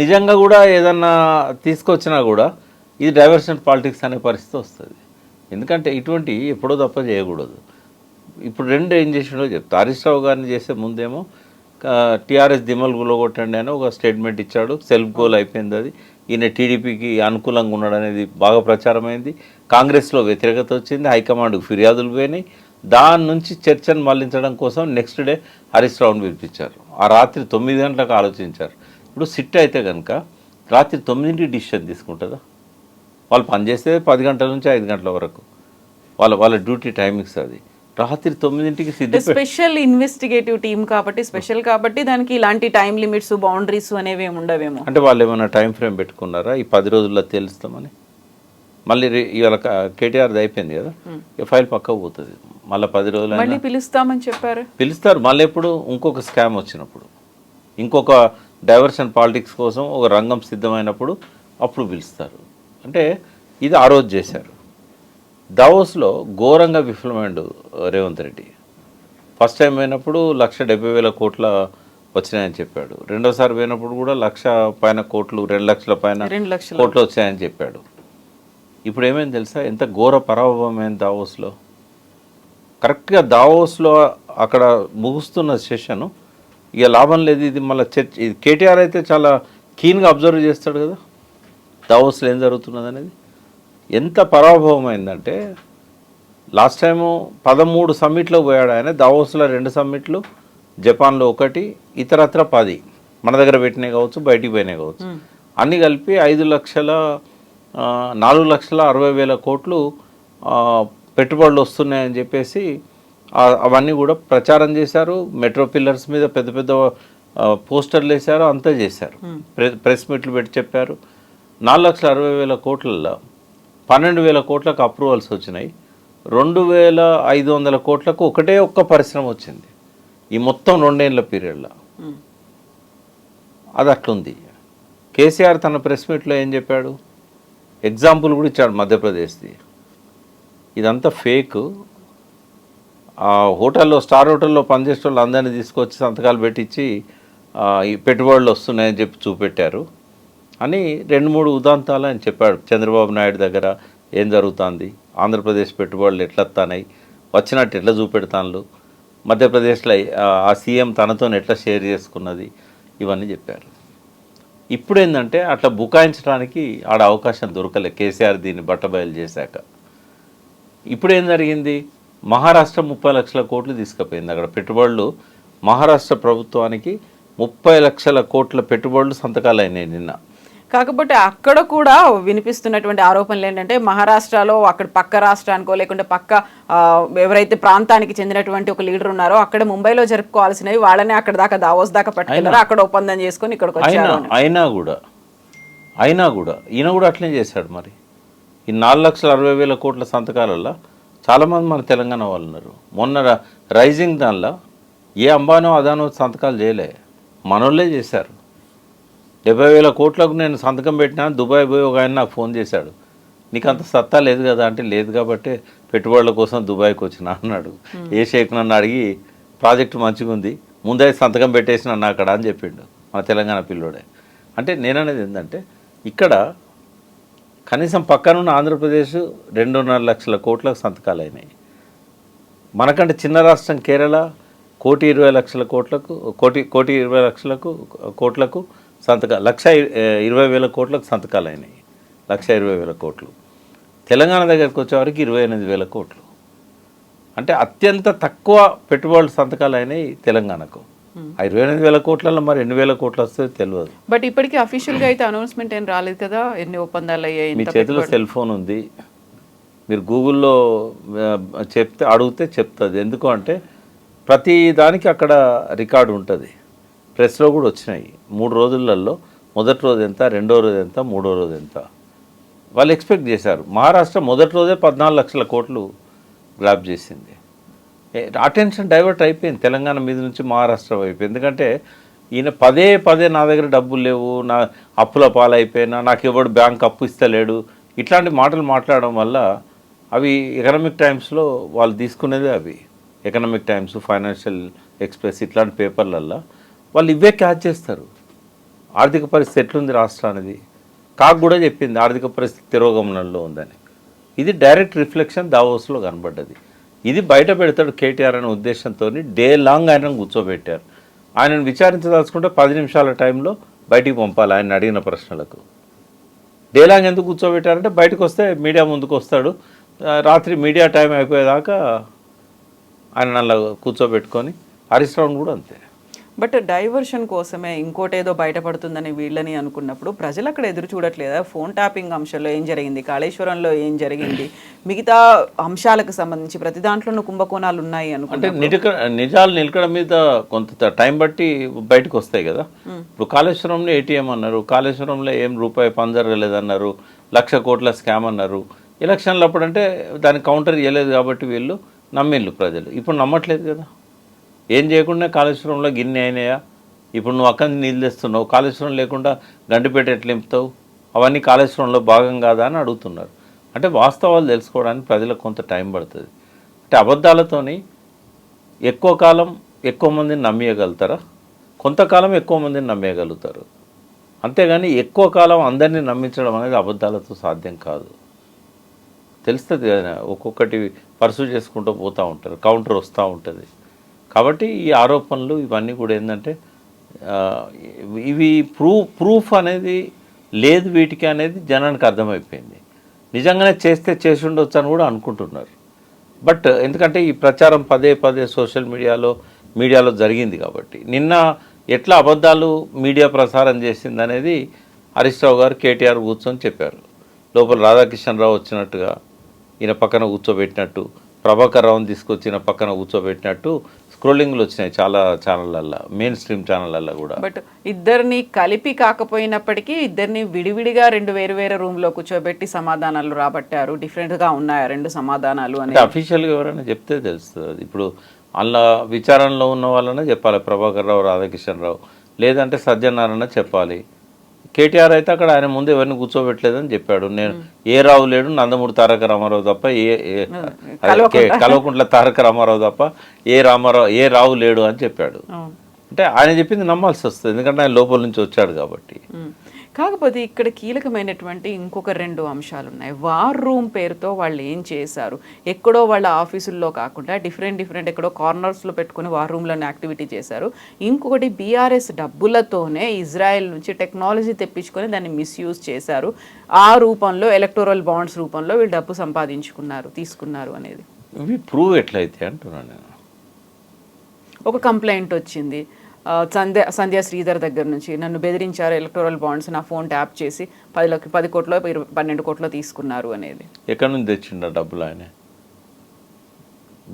Speaker 3: నిజంగా కూడా ఏదన్నా తీసుకొచ్చినా కూడా ఇది డైవర్షన్ పాలిటిక్స్ అనే పరిస్థితి వస్తుంది. ఎందుకంటే ఇటువంటి ఎప్పుడో తప్ప చేయకూడదు. ఇప్పుడు 2 ఏం చేసిండో చెప్తా. హరీష్ రావు గారిని చేసే ముందేమో టీఆర్ఎస్ దిమ్మలు గులగొట్టండి అని ఒక స్టేట్మెంట్ ఇచ్చాడు. సెల్ఫ్ గోల్ అయిపోయింది అది. ఈయన టీడీపీకి అనుకూలంగా ఉన్నాడు అనేది బాగా ప్రచారమైంది. కాంగ్రెస్లో వ్యతిరేకత వచ్చింది, హైకమాండ్కు ఫిర్యాదులు పోయినాయి. దాని నుంచి చర్చను మళ్లించడం కోసం నెక్స్ట్ డే హరీష్ రావును పిలిపించారు. ఆ రాత్రి 9 గంటలకు ఆలోచించారు. ఇప్పుడు సిట్ అయితే కనుక రాత్రి 9కి డిసిషన్ తీసుకుంటుందా? వాళ్ళు పనిచేస్తే 10 గంటల నుంచి 5 గంటల వరకు వాళ్ళ డ్యూటీ టైమింగ్స్ అది. రాత్రి 9కి
Speaker 2: స్పెషల్ ఇన్వెస్టిగేటివ్ టీమ్ కాబట్టి స్పెషల్ కాబట్టి దానికి ఇలాంటి టైం లిమిట్స్ బౌండరీస్ అనేవి ఏమి ఉండవేమో.
Speaker 3: అంటే వాళ్ళు ఏమైనా టైం ఫ్రేమ్ పెట్టుకున్నారా ఈ 10 రోజుల్లో తెలుస్తామని? మళ్ళీ ఇవాళ కేటీఆర్ది అయిపోయింది కదా, ఈ ఫైల్ పక్కకు పోతుంది. మళ్ళీ 10 రోజులు
Speaker 2: మళ్ళీ పిలుస్తామని చెప్పారు.
Speaker 3: పిలుస్తారు మళ్ళీ ఎప్పుడు ఇంకొక స్కామ్ వచ్చినప్పుడు, ఇంకొక డైవర్షన్ పాలిటిక్స్ కోసం ఒక రంగం సిద్ధమైనప్పుడు అప్పుడు పిలుస్తారు. అంటే ఇది ఆ రోజు చేశారు. దావోస్లో ఘోరంగా విఫలమైండు రేవంత్ రెడ్డి. ఫస్ట్ టైం పోయినప్పుడు 1,70,000 కోట్ల వచ్చినాయని చెప్పాడు. రెండోసారి పోయినప్పుడు కూడా 1,00,000 పైన కోట్లు, 2 లక్షల పైన కోట్లు వచ్చాయని చెప్పాడు. ఇప్పుడు ఏమైంది తెలుసా, ఎంత ఘోర పరాభవమైంది దావోస్లో. కరెక్ట్గా దావోస్లో అక్కడ ముగుస్తున్న సెషను ఇక లాభం లేదు, ఇది మళ్ళీ చర్చ. ఇది కేటీఆర్ అయితే చాలా కీన్గా అబ్జర్వ్ చేస్తాడు కదా దావోస్లో ఏం జరుగుతున్నది అనేది. ఎంత పరాభవం అయిందంటే లాస్ట్ టైము 13 సమ్మిట్లో పోయాడు ఆయన. దావోస్లో 2 సమ్మిట్లు, జపాన్లో 1, ఇతరత్ర 10 మన దగ్గర పెట్టినాయి కావచ్చు, బయటికి పోయినాయి కావచ్చు. అన్నీ కలిపి 4,60,000 కోట్లు పెట్టుబడులు వస్తున్నాయని చెప్పేసి అవన్నీ కూడా ప్రచారం చేశారు. మెట్రో పిల్లర్స్ మీద పెద్ద పెద్ద పోస్టర్లు వేశారు, అంతా చేశారు, ప్రెస్ మీట్లు పెట్టి చెప్పారు. 4,60,000 కోట్లలో 12,000 కోట్లకు అప్రూవల్స్ వచ్చినాయి. 2,500 కోట్లకు ఒక్క పరిశ్రమ వచ్చింది ఈ మొత్తం 2 ఏళ్ల పీరియడ్లో. అది అట్లుంది. కేసీఆర్ తన ప్రెస్ మీట్లో ఏం చెప్పాడు, ఎగ్జాంపుల్ కూడా ఇచ్చాడు మధ్యప్రదేశ్ది. ఇదంతా ఫేక్. ఆ హోటల్లో, స్టార్ హోటల్లో పనిచేసే వాళ్ళు అందరినీ తీసుకొచ్చి సంతకాలు పెట్టించి ఈ పెట్టుబడులు వస్తున్నాయని చెప్పి చూపెట్టారు అని 2-3 ఉదాంతాలు ఆయన చెప్పాడు. చంద్రబాబు నాయుడు దగ్గర ఏం జరుగుతుంది, ఆంధ్రప్రదేశ్ పెట్టుబడులు ఎట్లా వస్తున్నాయి, వచ్చినట్టు ఎట్లా చూపెడతాను, మధ్యప్రదేశ్లో ఆ సీఎం తనతో ఎట్లా షేర్ చేసుకున్నది, ఇవన్నీ చెప్పారు. ఇప్పుడు ఏంటంటే అట్లా బుకాయించడానికి ఆడ అవకాశం దొరకలే కేసీఆర్ దీన్ని బట్టబయలు చేశాక. ఇప్పుడు ఏం జరిగింది, మహారాష్ట్ర 30 లక్షల కోట్లు తీసుకుపోయింది. అక్కడ పెట్టుబడులు మహారాష్ట్ర ప్రభుత్వానికి 30 లక్షల కోట్ల పెట్టుబడులు సంతకాలు అయినాయి నిన్న.
Speaker 2: కాకపోతే అక్కడ కూడా వినిపిస్తున్నటువంటి ఆరోపణలు ఏంటంటే మహారాష్ట్రలో అక్కడ పక్క రాష్ట్రానికో లేకుంటే పక్క ఎవరైతే ప్రాంతానికి చెందినటువంటి ఒక లీడర్ ఉన్నారో అక్కడ ముంబైలో జరుపుకోవాల్సినవి వాళ్ళనే అక్కడ దాకా దావోస్ దాకా పట్టుకెళ్ళారు, అక్కడ ఒప్పందం చేసుకొని ఇక్కడికి వచ్చారు.
Speaker 3: అయినా కూడా ఈయన కూడా అట్లనే చేశాడు. మరి ఈ 4,60,000 కోట్ల సంతకాలలో చాలామంది మన తెలంగాణ వాళ్ళు ఉన్నారు. మొన్న రైజింగ్ దానిలో ఏ అంబానో అదానో సంతకాలు చేయలే, మనోళ్ళే చేశారు. 70,000 కోట్లకు నేను సంతకం పెట్టినా, దుబాయ్ పోయి ఒక ఆయన నాకు ఫోన్ చేశాడు, నీకు అంత సత్తా లేదు కదా అంటే, లేదు కాబట్టి పెట్టుబడుల కోసం దుబాయ్కి వచ్చిన అన్నాడు. ఏ షేక్ నన్ను అడిగి ప్రాజెక్టు మంచిగా ఉంది ముందే సంతకం పెట్టేసిన అన్న అక్కడ అని చెప్పిండు మన తెలంగాణ పిల్లోడే. అంటే నేననేది ఏంటంటే ఇక్కడ కనీసం పక్కనున్న ఆంధ్రప్రదేశ్ 2.5 లక్షల కోట్లకు సంతకాలు అయినాయి. మనకంటే చిన్న రాష్ట్రం కేరళ 1,20,00,000 కోట్లకు 1,20,00,000 కోట్లకు సంతకాలు, 1,20,000 కోట్లకు సంతకాలు అయినాయి. 1,20,000 కోట్లు. తెలంగాణ దగ్గరికి వచ్చేవారికి 28,000 కోట్లు. అంటే అత్యంత తక్కువ పెట్టుబడులు సంతకాలు అయినాయి తెలంగాణకు. ఆ 28,000 కోట్లలో మరి 8,000 కోట్లు వస్తే తెలియదు.
Speaker 2: బట్ ఇప్పటికీ అఫీషియల్గా అయితే అనౌన్స్మెంట్ ఏం రాలేదు కదా, ఎన్ని ఒప్పందాలు అయ్యాయి.
Speaker 3: మీ చేతిలో సెల్ ఫోన్ ఉంది, మీరు గూగుల్లో అడిగితే చెప్తుంది. ఎందుకు అంటే ప్రతి దానికి అక్కడ రికార్డు ఉంటుంది. ప్రెస్లో కూడా వచ్చినాయి. 3 రోజులలో మొదటి రోజు ఎంత, రెండో రోజు ఎంత, మూడో రోజు ఎంత వాళ్ళు ఎక్స్పెక్ట్ చేశారు. మహారాష్ట్ర మొదటి రోజే 14 లక్షల కోట్లు గ్రాప్ చేసింది. అటెన్షన్ డైవర్ట్ అయిపోయింది తెలంగాణ మీద నుంచి మహారాష్ట్ర వైపు. ఎందుకంటే ఈయన పదే నా దగ్గర డబ్బులు లేవు, నా అప్పుల పాలైపోయినా, నాకు ఎవడు బ్యాంక్ అప్పు ఇస్తలేడు, ఇట్లాంటి మాటలు మాట్లాడడం వల్ల అవి ఎకనామిక్ టైమ్స్లో వాళ్ళు తీసుకునేదే. అవి ఎకనామిక్ టైమ్స్, ఫైనాన్షియల్ ఎక్స్ప్రెస్ ఇట్లాంటి పేపర్లల్లో వాళ్ళు ఇవే క్యాచ్ చేస్తారు. ఆర్థిక పరిస్థితి ఎట్లుంది రాష్ట్రానికి. కాకు కూడా చెప్పింది ఆర్థిక పరిస్థితి తిరోగమనంలో ఉందని. ఇది డైరెక్ట్ రిఫ్లెక్షన్ దావోస్లో కనబడ్డది. ఇది బయట పెడతాడు కేటీఆర్ అనే ఉద్దేశంతో డే లాంగ్ ఆయనను కూర్చోబెట్టారు. ఆయనను విచారించదలుచుకుంటే 10 నిమిషాల టైంలో బయటికి పంపాలి ఆయన అడిగిన ప్రశ్నలకు. డే లాంగ్ ఎందుకు కూర్చోబెట్టారంటే బయటకు వస్తే మీడియా ముందుకు వస్తాడు, రాత్రి మీడియా టైం అయిపోయేదాకా ఆయన అలా కూర్చోబెట్టుకొని. హరీష్ రావు కూడా అంతే.
Speaker 2: బట్ డైవర్షన్ కోసమే ఇంకోటేదో బయటపడుతుందని వీళ్ళని అనుకున్నప్పుడు ప్రజలు అక్కడ ఎదురు చూడట్లేదా? ఫోన్ ట్యాపింగ్ అంశంలో ఏం జరిగింది, కాళేశ్వరంలో ఏం జరిగింది, మిగతా అంశాలకు సంబంధించి ప్రతి దాంట్లోనూ కుంభకోణాలు ఉన్నాయి
Speaker 3: అంటే
Speaker 2: అనుకుంటే
Speaker 3: నిజాలు నిలకడ మీద కొంత టైం బట్టి బయటకు వస్తాయి కదా. ఇప్పుడు కాళేశ్వరంలో ఏటీఎం అన్నారు, కాళేశ్వరంలో ఏం రూపాయి పని జరగలేదన్నారు, 1,00,000 కోట్ల స్కామ్ అన్నారు. ఎలక్షన్లు అప్పుడంటే దానికి కౌంటర్ ఇవ్వలేదు కాబట్టి వీళ్ళు నమ్మిళ్ళు ప్రజలు. ఇప్పుడు నమ్మట్లేదు కదా. ఏం చేయకుండా కాళేశ్వరంలో గిన్నె అయినాయా, ఇప్పుడు నువ్వు అక్కడి నుంచి నీళ్ళు తెస్తున్నావు, కాళేశ్వరం లేకుండా గండిపేట ఎట్లా నింపుతావు, అవన్నీ కాళేశ్వరంలో భాగం కాదా అని అడుగుతున్నారు. అంటే వాస్తవాలు తెలుసుకోవడానికి ప్రజలకు కొంత టైం పడుతుంది. అంటే అబద్ధాలతోని ఎక్కువ కాలం ఎక్కువ మందిని నమ్మేయగలుగుతారా? కొంతకాలం ఎక్కువ మందిని నమ్మేయగలుగుతారు. అంతేగాని ఎక్కువ కాలం అందరినీ నమ్మించడం అనేది అబద్ధాలతో సాధ్యం కాదు. తెలుస్తుంది కదా, ఒక్కొక్కటి పర్సూ చేసుకుంటూ పోతూ ఉంటారు, కౌంటర్ వస్తూ ఉంటుంది. కాబట్టి ఈ ఆరోపణలు ఇవన్నీ కూడా ఏంటంటే ఇవి ప్రూఫ్ అనేది లేదు వీటికి అనేది జనానికి అర్థమైపోయింది. నిజంగానే చేసి ఉండొచ్చు అని కూడా అనుకుంటున్నారు. బట్ ఎందుకంటే ఈ ప్రచారం పదే సోషల్ మీడియాలో జరిగింది కాబట్టి నిన్న ఎట్లా అబద్ధాలు మీడియా ప్రసారం చేసింది అనేది హరీష్ రావు గారు కేటీఆర్ కూర్చొని చెప్పారు. లోపల రాధాకిషన్ రావు వచ్చినట్టుగా ఈయన పక్కన కూర్చోబెట్టినట్టు, ప్రభాకర్ రావుని తీసుకొచ్చిన పక్కన కూర్చోబెట్టినట్టు స్క్రోలింగ్లు వచ్చినాయి చాలా ఛానళ్ళల్లో, మెయిన్ స్ట్రీమ్ ఛానళ్ళల్లో కూడా.
Speaker 2: బట్ ఇద్దరిని కలిపి కాకపోయినప్పటికీ ఇద్దరిని విడివిడిగా 2 వేరు రూమ్లో కూర్చోబెట్టి సమాధానాలు రాబట్టారు. డిఫరెంట్గా ఉన్నాయా 2 సమాధానాలు అని
Speaker 3: అఫీషియల్గా ఎవరైనా చెప్తే తెలుస్తుంది. ఇప్పుడు అందులో విచారణలో ఉన్న వాళ్ళనే చెప్పాలి, ప్రభాకర్ రావు, రాధాకిషన్ రావు, లేదంటే సజ్జనారాయణ చెప్పాలి. కేటీఆర్ అయితే అక్కడ ఆయన ముందు ఎవరిని కూర్చోబెట్టలేదని చెప్పాడు. నేను ఏ రావు లేడు, నందమూరి తారక రామారావు తప్ప, కల్వకుంట్ల తారక రామారావు తప్ప ఏ రావు లేడు అని చెప్పాడు. అంటే ఆయన చెప్పింది నమ్మాల్సి వస్తుంది, ఎందుకంటే ఆయన లోపల నుంచి వచ్చాడు కాబట్టి.
Speaker 2: కాకపోతే ఇక్కడ కీలకమైనటువంటి ఇంకొక 2 అంశాలు ఉన్నాయి. వార్ రూమ్ పేరుతో వాళ్ళు ఏం చేశారు, ఎక్కడో వాళ్ళ ఆఫీసుల్లో కాకుండా డిఫరెంట్ ఎక్కడో కార్నర్స్లో పెట్టుకుని వార్ రూమ్లను యాక్టివిటీ చేశారు. ఇంకొకటి బీఆర్ఎస్ డబ్బులతోనే ఇజ్రాయెల్ నుంచి టెక్నాలజీ తెప్పించుకొని దాన్ని మిస్యూజ్ చేశారు. ఆ రూపంలో ఎలక్టోరల్ బాండ్స్ రూపంలో వీళ్ళు డబ్బు తీసుకున్నారు అనేది
Speaker 3: ఇవి ప్రూవ్ ఎట్లయితే అంటున్నాను నేను.
Speaker 2: ఒక కంప్లైంట్ వచ్చింది సంధ్యా శ్రీధర్ దగ్గర నుంచి, నన్ను బెదిరించారు, ఎలక్టోరల్ బాండ్స్ నా ఫోన్ ట్యాప్ చేసి 10 కోట్లో 12 కోట్లో తీసుకున్నారు అనేది.
Speaker 3: ఎక్కడి నుంచి తెచ్చిండ డబ్బులు? ఆయన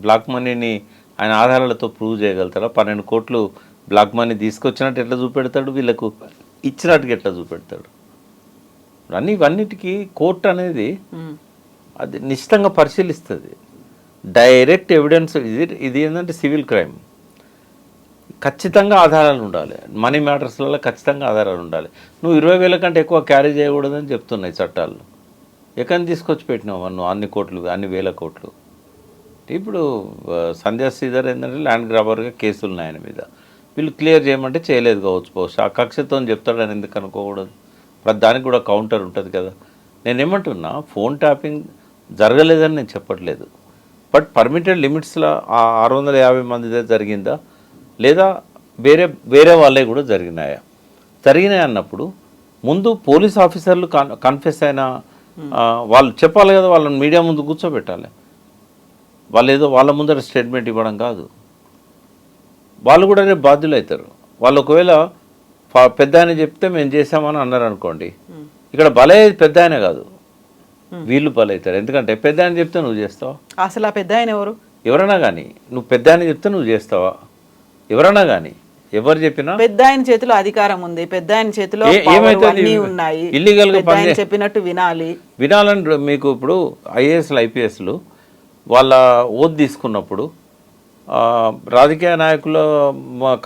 Speaker 3: బ్లాక్ మనీని ఆయన ఆధారాలతో ప్రూవ్ చేయగలుగుతారా? 12 కోట్లు బ్లాక్ మనీ తీసుకొచ్చినట్టు ఎట్లా చూపెడతాడు, వీళ్ళకు ఇచ్చినట్టుగా ఎట్లా చూపెడతాడు? ఇవన్నిటికీ కోర్టు అనేది అది నిశ్చితంగా పరిశీలిస్తుంది. డైరెక్ట్ ఎవిడెన్స్ ఇది ఏంటంటే సివిల్ క్రైమ్, ఖచ్చితంగా ఆధారాలు ఉండాలి. మనీ మ్యాటర్స్లలో ఖచ్చితంగా ఆధారాలు ఉండాలి. నువ్వు 20,000 కంటే ఎక్కువ క్యారీ చేయకూడదని చెప్తున్నాయి చట్టాలు. ఎక్కడిని తీసుకొచ్చి పెట్టినావు నువ్వు అన్ని కోట్లు, అన్ని వేల కోట్లు? ఇప్పుడు సంధ్యా శ్రీధర్ ఏంటంటే ల్యాండ్ గ్రాబర్గా కేసులు ఉన్నాయి ఆయన మీద. వీళ్ళు క్లియర్ చేయమంటే చేయలేదు కావచ్చు, బహుశా ఆ కక్షతో చెప్తాడని ఎందుకు అనుకోకూడదు? దానికి కూడా కౌంటర్ ఉంటుంది కదా. నేనేమంటున్నా, ఫోన్ ట్యాపింగ్ జరగలేదని నేను చెప్పట్లేదు. బట్ పర్మిటెడ్ లిమిట్స్లో ఆ 650 మందిదే జరిగిందా, లేదా వేరే వాళ్ళే కూడా జరిగినాయి అన్నప్పుడు ముందు పోలీస్ ఆఫీసర్లు కన్ఫెస్ అయిన వాళ్ళు చెప్పాలి కదా, వాళ్ళని మీడియా ముందు కూర్చోబెట్టాలి. వాళ్ళు ఏదో వాళ్ళ ముందర స్టేట్మెంట్ ఇవ్వడం కాదు. వాళ్ళు కూడా రేపు బాధ్యులు అవుతారు. వాళ్ళు ఒకవేళ పెద్ద ఆయన చెప్తే మేము చేసామని అన్నారు అనుకోండి, ఇక్కడ బలయ్యేది పెద్ద ఆయన కాదు, వీళ్ళు బలవుతారు. ఎందుకంటే పెద్ద ఆయన చెప్తే నువ్వు చేస్తావా?
Speaker 2: అసలు ఆ పెద్ద ఆయన
Speaker 3: ఎవరైనా కానీ నువ్వు పెద్ద ఆయన చెప్తే నువ్వు చేస్తావా? ఎవరన్నా కానీ ఎవరు చెప్పినా
Speaker 2: పెద్ద ఆయన చేతిలో అధికారం ఉంది, పెద్ద ఆయన చేతిలో ఉన్నాయి,
Speaker 3: ఇల్లీగల్గా
Speaker 2: చెప్పినట్టు
Speaker 3: వినాలని మీకు ఇప్పుడు ఐఏఎస్లు ఐపీఎస్లు వాళ్ళ ఓత్ తీసుకున్నప్పుడు రాజకీయ నాయకుల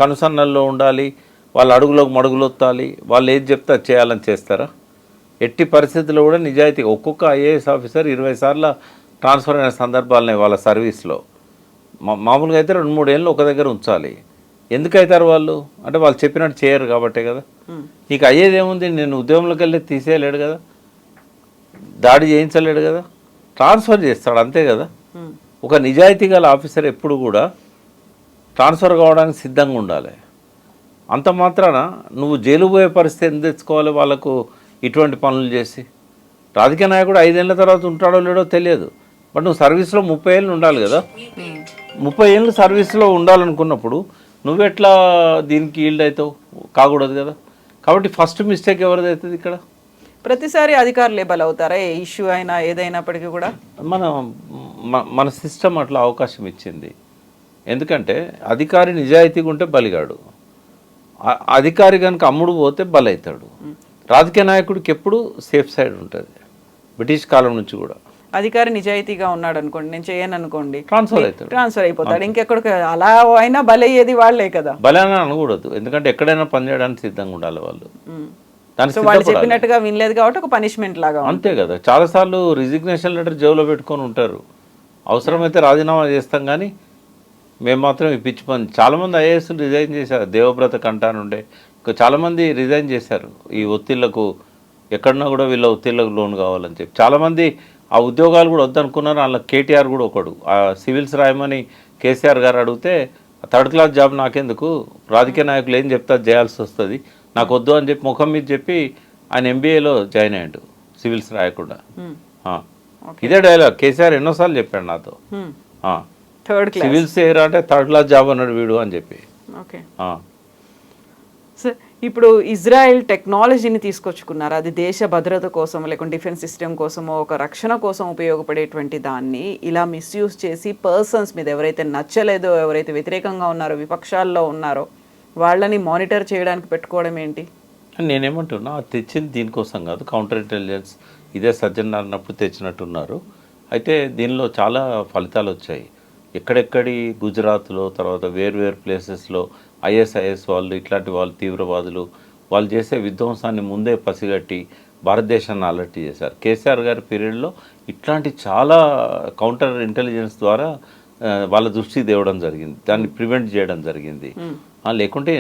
Speaker 3: కనుసన్నల్లో ఉండాలి, వాళ్ళ అడుగులోకి మడుగులొత్తాలి, వాళ్ళు ఏది చెప్తే అది చేయాలని చేస్తారా? ఎట్టి పరిస్థితుల్లో కూడా నిజాయితీగా ఒక్కొక్క ఐఏఎస్ ఆఫీసర్ 20 సార్లు ట్రాన్స్ఫర్ అయిన సందర్భాలున్నాయి వాళ్ళ సర్వీస్లో. మామూలుగా అయితే 2-3 ఏళ్ళు ఒక దగ్గర ఉంచాలి. ఎందుకు అవుతారు వాళ్ళు? అంటే వాళ్ళు చెప్పినట్టు చేయరు కాబట్టే కదా. నీకు అయ్యేది ఏముంది? నేను ఉద్యోగంలోకి వెళ్ళి తీసేయలేడు కదా, దాడి చేయించలేడు కదా, ట్రాన్స్ఫర్ చేస్తాడు అంతే కదా. ఒక నిజాయితీ గల ఆఫీసర్ ఎప్పుడు కూడా ట్రాన్స్ఫర్ కావడానికి సిద్ధంగా ఉండాలి. అంత మాత్రాన నువ్వు జైలు పోయే పరిస్థితి ఎందుకు తెచ్చుకోవాలి వాళ్ళకు ఇటువంటి పనులు చేసి? రాజకీయ నాయకుడు 5 ఏళ్ళ తర్వాత ఉంటాడో లేడో తెలియదు, బట్ నువ్వు సర్వీస్లో 30 ఏళ్ళు ఉండాలి కదా. 30 ఏళ్ళు సర్వీస్లో ఉండాలనుకున్నప్పుడు నువ్వెట్లా దీనికి ఈల్డ్ అవుతావు? కాకూడదు కదా. కాబట్టి ఫస్ట్ మిస్టేక్ ఎవరిది అవుతుంది ఇక్కడ?
Speaker 2: ప్రతిసారి అధికారులు బలవుతారా ఏ ఇష్యూ అయినా ఏదైనప్పటికీ కూడా?
Speaker 3: మన సిస్టమ్ అట్లా అవకాశం ఇచ్చింది. ఎందుకంటే అధికారి నిజాయితీగా ఉంటే బలిగాడు, అధికారి కనుక అమ్ముడు పోతే బలవుతాడు. రాజకీయ నాయకుడికి ఎప్పుడు సేఫ్ సైడ్ ఉంటుంది, బ్రిటిష్ కాలం నుంచి కూడా.
Speaker 2: అధికారి నిజాయితీగా ఉన్నాడు అనుకోండి, నేను చేయను అనుకోండి,
Speaker 3: ట్రాన్స్ఫర్
Speaker 2: అయిపోతాడు ఇంకెక్కడికి. అలా అయినా బలయ్యేది వాళ్ళే కదా.
Speaker 3: బలే అని అనకూడదు, ఎందుకంటే ఎక్కడైనా పనిచేయడానికి సిద్ధంగా ఉండాలి వాళ్ళు.
Speaker 2: వాళ్ళు చెప్పినట్టుగా వినలేదు కాబట్టి ఒక పనిష్మెంట్ లాగా
Speaker 3: అంతే కదా. చాలాసార్లు రిజిగ్నేషన్ లెటర్ జేబులో పెట్టుకొని ఉంటారు, అవసరమైతే రాజీనామా చేస్తాం కానీ మేము మాత్రం ఈ పిచ్చి పని. చాలామంది ఐఏఎస్లు రిజైన్ చేశారు, దేవవ్రత కంటానుండే చాలామంది రిజైన్ చేశారు ఈ ఒత్తిళ్లకు. ఎక్కడన్నా కూడా వీళ్ళ ఒత్తిళ్లకు లోన్ కావాలని చెప్పి చాలామంది ఆ ఉద్యోగాలు కూడా వద్దనుకున్నారు. అందులో కేటీఆర్ కూడా ఒకడు. ఆ సివిల్స్ రాయమని కేసీఆర్ గారు అడిగితే థర్డ్ క్లాస్ జాబ్ నాకెందుకు, రాజకీయ నాయకులు ఏం చెప్తా చేయాల్సి వస్తుంది, నాకు వద్దు అని చెప్పి ముఖం మీద చెప్పి ఆయన ఎంబీఏలో జాయిన్ అయ్యాడు సివిల్స్ రాయకుండా. ఇదే డైలాగ్ కేసీఆర్ ఎన్నోసార్లు చెప్పాడు నాతో, సివిల్స్ ఏరా అంటే థర్డ్ క్లాస్ జాబ్ అన్నాడు వీడు అని చెప్పి.
Speaker 2: సార్ ఇప్పుడు ఇజ్రాయెల్ టెక్నాలజీని తీసుకొచ్చుకున్నారు, అది దేశ భద్రత కోసం లేకుంటే డిఫెన్స్ సిస్టమ్ కోసమో ఒక రక్షణ కోసం ఉపయోగపడేటువంటి దాన్ని ఇలా మిస్యూజ్ చేసి పర్సన్స్ మీద ఎవరైతే నచ్చలేదో, ఎవరైతే వ్యతిరేకంగా ఉన్నారో, విపక్షాల్లో ఉన్నారో వాళ్ళని మానిటర్ చేయడానికి పెట్టుకోవడం ఏంటి?
Speaker 3: నేనేమంటున్నా, తెచ్చింది దీనికోసం కాదు, కౌంటర్ ఇంటెలిజెన్స్ ఇదే సజ్జన్ అన్నప్పుడు తెచ్చినట్టున్నారు. అయితే దీనిలో చాలా ఫలితాలు వచ్చాయి. ఎక్కడెక్కడి గుజరాత్లో, తర్వాత వేరు ప్లేసెస్లో ఐఎస్ఐఎస్ వాళ్ళు, ఇట్లాంటి వాళ్ళు తీవ్రవాదులు వాళ్ళు చేసే విధ్వంసాన్ని ముందే పసిగట్టి భారతదేశాన్ని అలర్ట్ చేశారు. కేసీఆర్ గారి పీరియడ్లో ఇట్లాంటి చాలా కౌంటర్ ఇంటెలిజెన్స్ ద్వారా వాళ్ళ దృష్టి తేవడం జరిగింది, దాన్ని ప్రివెంట్ చేయడం జరిగింది. లేకుంటే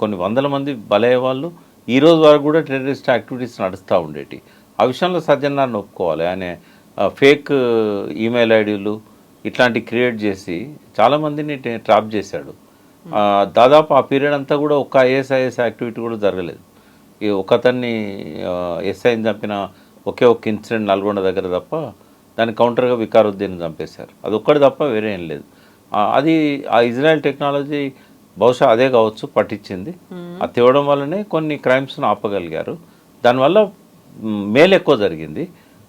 Speaker 3: కొన్ని వందల మంది బలయ్యే వాళ్ళు ఈ రోజు వరకు కూడా టెర్రరిస్ట్ యాక్టివిటీస్ నడుస్తూ ఉండేటి. ఆ విషయంలో సజ్జనాన్ని ఒప్పుకోవాలి. ఆయన ఫేక్ ఈమెయిల్ ఐడీలు ఇట్లాంటి క్రియేట్ చేసి చాలామందిని ట్రాప్ చేశాడు. దాదాపు ఆ పీరియడ్ అంతా కూడా ఒక్క ఐఎస్ఐఎస్ యాక్టివిటీ కూడా జరగలేదు. ఈ ఒకతన్ని ఎస్ఐని చంపిన ఒకే ఒక్క ఇన్సిడెంట్ నల్గొండ దగ్గర తప్ప, దాని కౌంటర్గా వికారుద్దీన్ చంపేశారు. అది ఒక్కటి తప్ప వేరే ఏం లేదు. అది ఆ ఇజ్రాయెల్ టెక్నాలజీ బహుశా అదే కావచ్చు పట్టించింది. అది తేవడం వల్లనే కొన్ని క్రైమ్స్ను ఆపగలిగారు. దానివల్ల మేలు ఎక్కువ జరిగింది.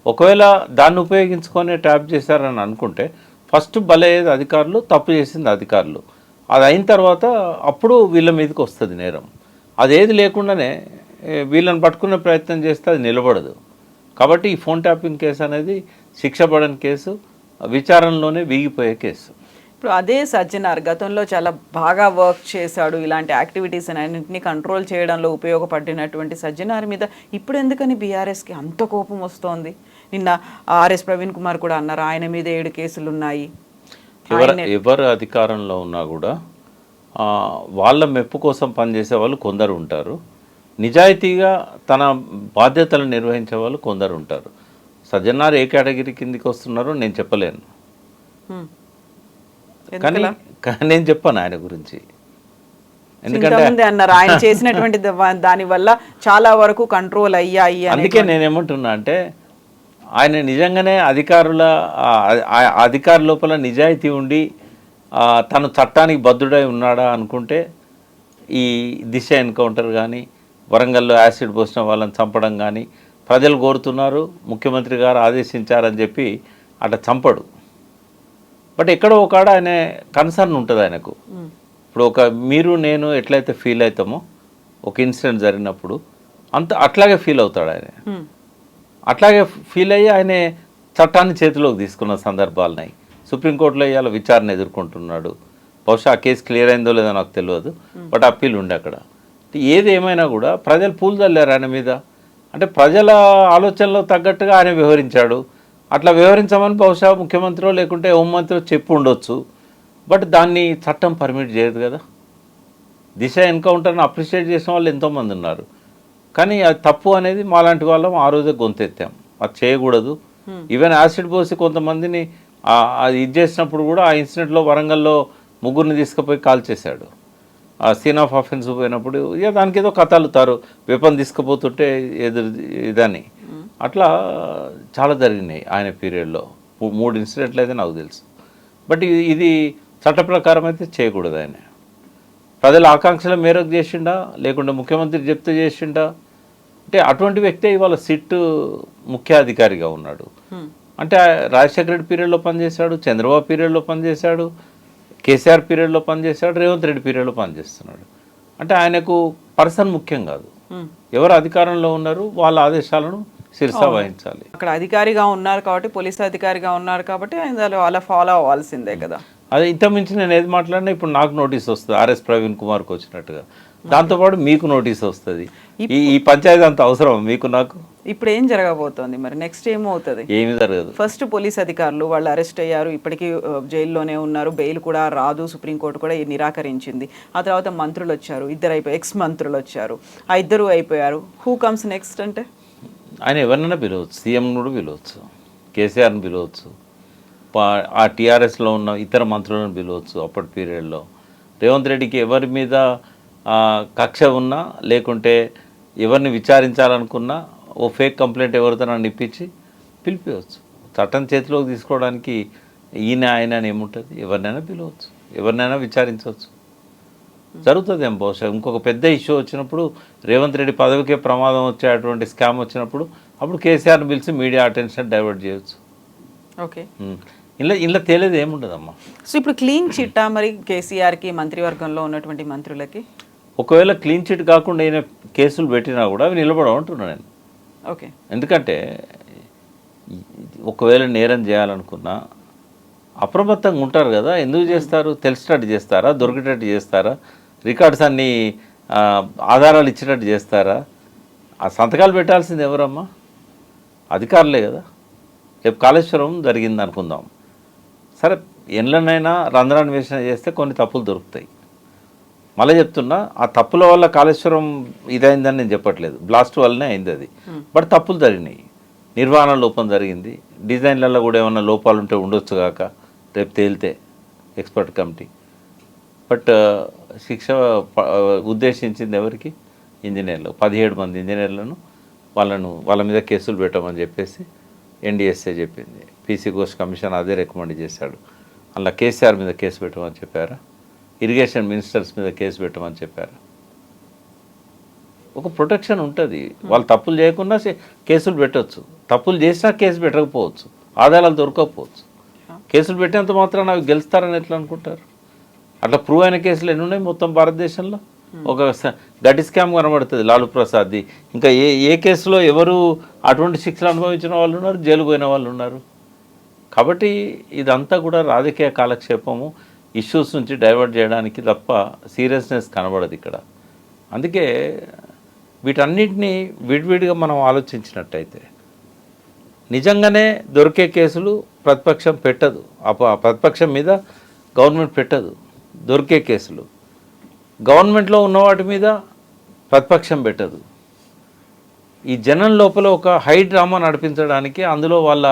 Speaker 3: ఒకవేళ దాన్ని ఉపయోగించుకొని ట్యాప్ చేశారని అనుకుంటే ఫస్ట్ బలయ్యేది అధికారులు, తప్పు చేసింది అధికారులు. అది అయిన తర్వాత అప్పుడు వీళ్ళ మీదకి వస్తుంది నేరం. అదేది లేకుండానే వీళ్ళని పట్టుకునే ప్రయత్నం చేస్తే అది నిలబడదు. కాబట్టి ఈ ఫోన్ ట్యాపింగ్ కేసు అనేది శిక్ష పడని కేసు, విచారణలోనే వీగిపోయే కేసు.
Speaker 2: ఇప్పుడు అదే సజ్జనార్ గతంలో చాలా బాగా వర్క్ చేశాడు, ఇలాంటి యాక్టివిటీస్ అన్నింటినీ కంట్రోల్ చేయడంలో ఉపయోగపడినటువంటి సజ్జనార్ మీద ఇప్పుడు ఎందుకని బీఆర్ఎస్కి అంత కోపం వస్తోంది? నిన్న ఆర్ఎస్ ప్రవీణ్ కుమార్ కూడా అన్నారు ఆయన మీద 7 కేసులు ఉన్నాయి.
Speaker 3: ఎవరు అధికారంలో ఉన్నా కూడా వాళ్ళ మెప్పు కోసం పనిచేసే వాళ్ళు కొందరు ఉంటారు, నిజాయితీగా తన బాధ్యతలను నిర్వహించే వాళ్ళు కొందరు ఉంటారు. సజ్జనార్ ఏ కేటగిరీ కిందికి వస్తున్నారో నేను చెప్పలేను, కానీ నేను చెప్పాను ఆయన గురించి.
Speaker 2: ఎందుకంటే అన్నారు ఆయన చేసినటువంటి దాని వల్ల చాలా వరకు కంట్రోల్ అయ్యాయి.
Speaker 3: అందుకే నేనేమంటున్నా అంటే ఆయన నిజంగానే అధికార లోపల నిజాయితీ ఉండి తను చట్టానికి బద్ధుడై ఉన్నాడా అనుకుంటే ఈ దిశ ఎన్కౌంటర్ కానీ, వరంగల్లో యాసిడ్ పోసిన వాళ్ళని చంపడం కానీ, ప్రజలు కోరుతున్నారు ముఖ్యమంత్రి గారు ఆదేశించారని చెప్పి అట్లా చంపడు. బట్ ఎక్కడో ఒకడ ఆయన కన్సర్న్ ఉంటుంది ఆయనకు. ఇప్పుడు మీరు నేను ఎట్లయితే ఫీల్ అవుతామో ఒక ఇన్సిడెంట్ జరిగినప్పుడు అట్లాగే ఫీల్ అవుతాడు ఆయన. అట్లాగే ఫీల్ అయ్యి ఆయన చట్టాన్ని చేతిలోకి తీసుకున్న సందర్భాలున్నాయి. సుప్రీంకోర్టులో ఇవాళ విచారణ ఎదుర్కొంటున్నాడు. బహుశా ఆ కేసు క్లియర్ అయిందో లేదో నాకు తెలియదు, బట్ అప్పీల్ ఉండే అక్కడ. ఏది ఏమైనా కూడా ప్రజలు పూలు చల్లారు ఆయన మీద. అంటే ప్రజల ఆలోచనలో తగ్గట్టుగా ఆయన వ్యవహరించాడు. అట్లా వ్యవహరించమని బహుశా ముఖ్యమంత్రి లేకుంటే హోంమంత్రి చెప్పి ఉండొచ్చు, బట్ దాన్ని చట్టం పర్మిట్ చేయదు కదా. దిశ ఎన్కౌంటర్ని అప్రిషియేట్ చేసిన వాళ్ళు ఎంతోమంది ఉన్నారు, కానీ అది తప్పు అనేది మాలాంటి వాళ్ళం ఆ రోజే గొంతెత్తాం. అది చేయకూడదు. ఈవెన్ యాసిడ్ పోసి కొంతమందిని అది ఇది చేసినప్పుడు కూడా ఆ ఇన్సిడెంట్లో వరంగల్లో 3 తీసుకుపోయి కాల్ చేశాడు. ఆ సీన్ ఆఫ్ అఫెన్స్ పోయినప్పుడు ఇక దానికి ఏదో కథలుతారు, వెపన్ తీసుకుపోతుంటే ఇదని. అట్లా చాలా జరిగినాయి ఆయన పీరియడ్లో. 3 ఇన్సిడెంట్లు అయితే నాకు తెలుసు. బట్ ఇది చట్ట ప్రకారం అయితే చేయకూడదు ఆయన. ప్రజల ఆకాంక్షల మేరకు చేసిండా లేకుంటే ముఖ్యమంత్రి చెప్తే చేసిండా అంటే అటువంటి వ్యక్తే ఇవాళ సిట్ ముఖ్యాధికారిగా ఉన్నాడు. అంటే రాజశేఖర రెడ్డి పీరియడ్లో పనిచేశాడు, చంద్రబాబు పీరియడ్లో పనిచేశాడు, కేసీఆర్ పీరియడ్లో పనిచేశాడు, రేవంత్ రెడ్డి పీరియడ్లో పనిచేస్తున్నాడు. అంటే ఆయనకు పర్సన్ ముఖ్యం కాదు, ఎవరు అధికారంలో ఉన్నారు వాళ్ళ ఆదేశాలను శిరసా వహించాలి.
Speaker 2: అక్కడ అధికారిగా ఉన్నారు కాబట్టి, పోలీసు అధికారిగా ఉన్నారు కాబట్టి ఆయన అలా ఫాలో అవ్వాల్సిందే కదా.
Speaker 3: అదే ఇంతకుమించి నేను ఏది మాట్లాడినా ఇప్పుడు నాకు నోటీస్ వస్తుంది, ఆర్ఎస్ ప్రవీణ్ కుమార్కి వచ్చినట్టుగా. దాంతోపాటు మీకు నోటీస్ వస్తుంది. ఈ పంచాయతీ అంత అవసరం మీకు నాకు?
Speaker 2: ఇప్పుడు ఏం జరగబోతోంది మరి? నెక్స్ట్ ఏమవుతుంది?
Speaker 3: ఏమీ జరగదు.
Speaker 2: ఫస్ట్ పోలీస్ అధికారులు వాళ్ళు అరెస్ట్ అయ్యారు, ఇప్పటికీ జైల్లోనే ఉన్నారు, బెయిల్ కూడా రాదు, సుప్రీంకోర్టు కూడా నిరాకరించింది. ఆ తర్వాత మంత్రులు వచ్చారు, ఇద్దరు అయిపోయారు, ఎక్స్ మంత్రులు వచ్చారు, ఆ ఇద్దరు అయిపోయారు. హూ కమ్స్ నెక్స్ట్ అంటే
Speaker 3: ఆయన ఎవరినైనా పిలవచ్చు, సీఎం కూడా పిలవచ్చు, కేసీఆర్ని పిలవచ్చు, ఆ టీఆర్ఎస్లో ఉన్న ఇతర మంత్రులను పిలవచ్చు. అప్పటి పీరియడ్లో రేవంత్ రెడ్డికి ఎవరి మీద కక్ష ఉన్నా లేకుంటే ఎవరిని విచారించాలనుకున్నా ఓ ఫేక్ కంప్లైంట్ ఎవరితో నన్ను ఇప్పించి పిలిపించవచ్చు. చట్టం చేతిలోకి తీసుకోవడానికి ఈయన ఆయన అని ఏముంటుంది? ఎవరినైనా పిలవచ్చు, ఎవరినైనా విచారించవచ్చు. జరుగుతుంది ఏం బహుశా ఇంకొక పెద్ద ఇష్యూ వచ్చినప్పుడు, రేవంత్ రెడ్డి పదవికే ప్రమాదం వచ్చేటువంటి స్కామ్ వచ్చినప్పుడు అప్పుడు కేసీఆర్ని పిలిచి మీడియా అటెన్షన్ డైవర్ట్ చేయవచ్చు.
Speaker 2: ఓకే,
Speaker 3: ఇలా తేలేదు ఏముండదమ్మా.
Speaker 2: సో ఇప్పుడు క్లీన్ చిట్టా మరి కేసీఆర్కి, మంత్రివర్గంలో ఉన్నటువంటి మంత్రులకి?
Speaker 3: ఒకవేళ క్లీన్ చిట్ కాకుండా ఈయన కేసులు పెట్టినా కూడా అవి నిలబడమంటున్నా నేను.
Speaker 2: ఓకే,
Speaker 3: ఎందుకంటే ఒకవేళ నేరం చేయాలనుకున్నా అప్రమత్తంగా ఉంటారు కదా. ఎందుకు చేస్తారు? తెలిసినట్టు చేస్తారా, దొరికేటట్టు చేస్తారా, రికార్డ్స్ అన్నీ ఆధారాలు ఇచ్చినట్టు చేస్తారా? ఆ సంతకాలు పెట్టాల్సింది ఎవరమ్మా? అధికారులే కదా. రేపు కాళేశ్వరం జరిగింది అనుకుందాం, సరే ఎన్లనైనా రంధ్రాన్వేషణ చేస్తే కొన్ని తప్పులు దొరుకుతాయి. మళ్ళీ చెప్తున్నా, ఆ తప్పుల వల్ల కాళేశ్వరం ఇదైందని నేను చెప్పట్లేదు, బ్లాస్ట్ వల్లనే అయింది అది. బట్ తప్పులు జరిగినాయి, నిర్వహణ లోపం జరిగింది, డిజైన్లలో కూడా ఏమైనా లోపాలు ఉంటే ఉండొచ్చు కాక రేపు తేలితే ఎక్స్పర్ట్ కమిటీ. బట్ శిక్ష ఉద్దేశించింది ఎవరికి? ఇంజనీర్లు, 17 మంది ఇంజనీర్లను వాళ్ళ మీద కేసులు పెట్టమని చెప్పేసి ఎన్డీఎస్ఏ చెప్పింది. పీసీ ఘోష్ కమిషన్ అదే రికమెండ్ చేశాడు. అలా కేసీఆర్ మీద కేసు పెట్టమని చెప్పారా? ఇరిగేషన్ మినిస్టర్స్ మీద కేసు పెట్టమని చెప్పారా? ఒక ప్రొటెక్షన్ ఉంటుంది. వాళ్ళు తప్పులు చేయకుండా కేసులు పెట్టవచ్చు, తప్పులు చేసినా కేసు పెట్టకపోవచ్చు, ఆధారాలు దొరకకపోవచ్చు. కేసులు పెట్టేంత మాత్రాన అవి గెలుస్తారని ఎట్లా అనుకుంటారు? అట్లా ప్రూవ్ అయిన కేసులు ఎన్ని ఉన్నాయి మొత్తం భారతదేశంలో? ఒక గడ్డి స్కామ్ కనబడుతుంది లాలూ ప్రసాద్ది. ఇంకా ఏ కేసులో ఎవరు అటువంటి శిక్షలు అనుభవించిన వాళ్ళు ఉన్నారు, జైలు పోయిన వాళ్ళు ఉన్నారు. కాబట్టి ఇదంతా కూడా రాజకీయ కాలక్షేపము, ఇష్యూస్ నుంచి డైవర్ట్ చేయడానికి తప్ప సీరియస్నెస్ కనబడదు ఇక్కడ. అందుకే వీటన్నిటినీ విడివిడిగా మనం ఆలోచించినట్టయితే నిజంగానే దొరికే కేసులు ప్రతిపక్షం పెట్టదు, ప్రతిపక్షం మీద గవర్నమెంట్ పెట్టదు. దొరికే కేసులు గవర్నమెంట్లో ఉన్న వాటి మీద ప్రతిపక్షం పెట్టదు. ఈ జనం లోపల ఒక హై డ్రామా నడిపించడానికి అందులో వాళ్ళ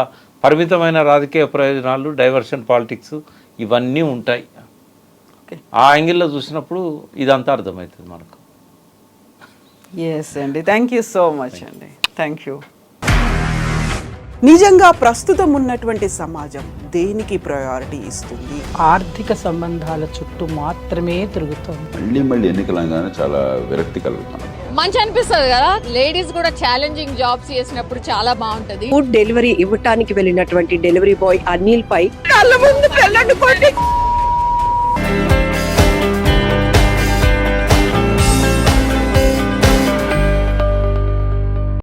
Speaker 3: పరిమితమైన రాజకీయ ప్రయోజనాలు, డైవర్షన్ పాలిటిక్స్ ఇవన్నీ ఉంటాయి. ఆ యాంగిల్లో చూసినప్పుడు ఇదంతా అర్థమవుతుంది మనకు.
Speaker 2: ఎస్ అండి, థ్యాంక్ యూ సో మచ్ అండి, థ్యాంక్ యూ. నిజంగా ప్రస్తుతం ఉన్నటువంటి సమాజం దేనికి ప్రయారిటీ ఇస్తుంది?
Speaker 4: ఆర్థిక సంబంధాల చుట్టూ మాత్రమే తిరుగుతోంది.
Speaker 5: మళ్ళీ ఎన్నికలంగానే చాలా విరక్తి కలుగుతాను.
Speaker 6: మంచి అనిపిస్తుంది కదా, లేడీస్ కూడా ఛాలెంజింగ్ జాబ్స్ చేసినప్పుడు చాలా బాగుంటది.
Speaker 7: ఫుడ్ డెలివరీ ఇవ్వటానికి వెళ్ళినటువంటి డెలివరీ బాయ్ అనిల్ పై కళ్ళ ముందు